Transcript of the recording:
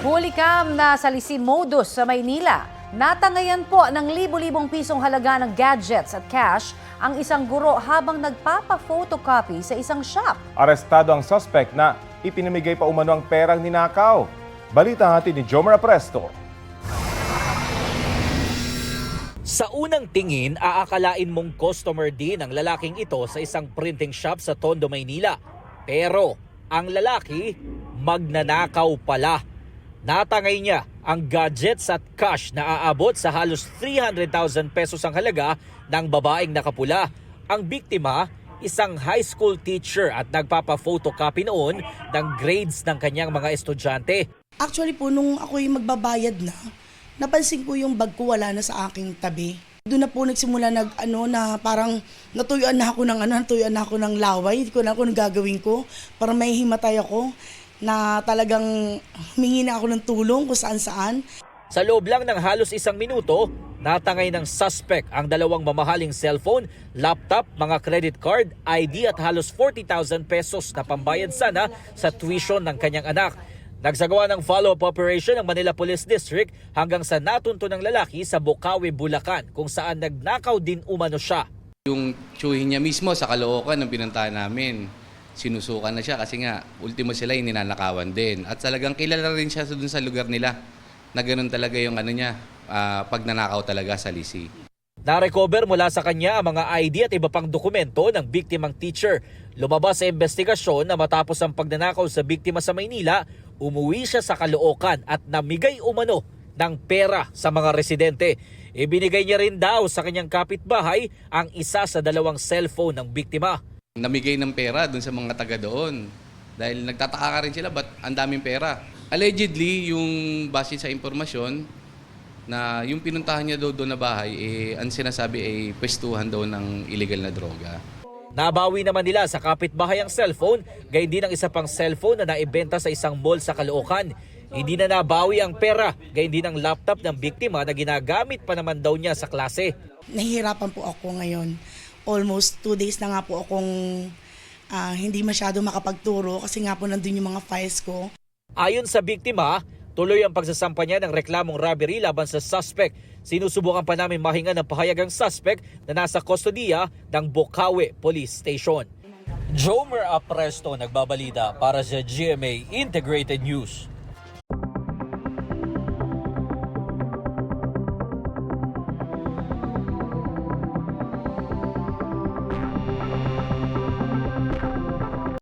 Hulikam na salisi modus sa Maynila. Natangayan po ng libo-libong pisong halaga ng gadgets at cash ang isang guro habang nagpapa-photocopy sa isang shop. Arestado ang suspect na ipinamigay pa umano ang perang ninakaw. Balita natin ni Jomer Apresto. Sa unang tingin, aakalain mong customer din ang lalaking ito sa isang printing shop sa Tondo, Maynila. Pero ang lalaki, magnanakaw pala. Natangay niya ang gadgets at cash na aabot sa halos 300,000 pesos ang halaga ng babaeng nakapula. Ang biktima, isang high school teacher at nagpapa-photocopy noon ng grades ng kanyang mga estudyante. Actually po, nung ako'y magbabayad na, napansin ko yung bag ko wala na sa aking tabi. Doon na po nagsimula na parang natuyuan na ako ng laway. Hindi ko na ako gagawin ko para may himatay ako na talagang humingi na ako ng tulong kung saan-saan. Sa loob lang ng halos 1 minuto, natangay ng suspect ang dalawang mamahaling cellphone, laptop, mga credit card, ID at halos 40,000 pesos na pambayad sana sa tuition ng kanyang anak. Nagsagawa ng follow-up operation ng Manila Police District hanggang sa natunto ng lalaki sa Bocaue, Bulacan kung saan nagnakaw din umano siya. Yung tsuhin niya mismo sa Caloocan ng pinuntahan namin, sinusukan na siya kasi nga ultimo sila yung ninanakawan din. At talagang kilala rin siya dun sa lugar nila na ganun talaga yung pagnanakaw talaga sa lisi. Na-recover mula sa kanya ang mga ID at iba pang dokumento ng biktimang teacher. Lumabas sa investigasyon na matapos ang pagnanakaw sa biktima sa Maynila, umuwi siya sa Caloocan at namigay umano ng pera sa mga residente. Ibinigay niya rin daw sa kanyang kapitbahay ang isa sa 2 cellphone ng biktima. Namigay ng pera dun sa mga taga doon dahil nagtataka ka rin sila ba't ang daming pera. Allegedly, yung base sa impormasyon na yung pinuntahan niya doon na bahay, ang sinasabi ay pwestuhan daw ng illegal na droga. Nabawi naman nila sa kapitbahay ang cellphone, gayon din ang isa pang cellphone na naibenta sa isang mall sa Caloocan. Hindi na nabawi ang pera, gayon din ang laptop ng biktima na ginagamit pa naman daw niya sa klase. Nahihirapan po ako ngayon. Almost 2 days na nga po akong hindi masyado makapagturo kasi nga po nandun yung mga files ko. Ayon sa biktima, tuloy ang pagsasampa niya ng reklamong robbery laban sa suspect. Sinusubukan pa namin mahinga ng pahayag ang suspect na nasa kustodiya ng Bocaue Police Station. Jomer Apresto nagbabalita para sa GMA Integrated News.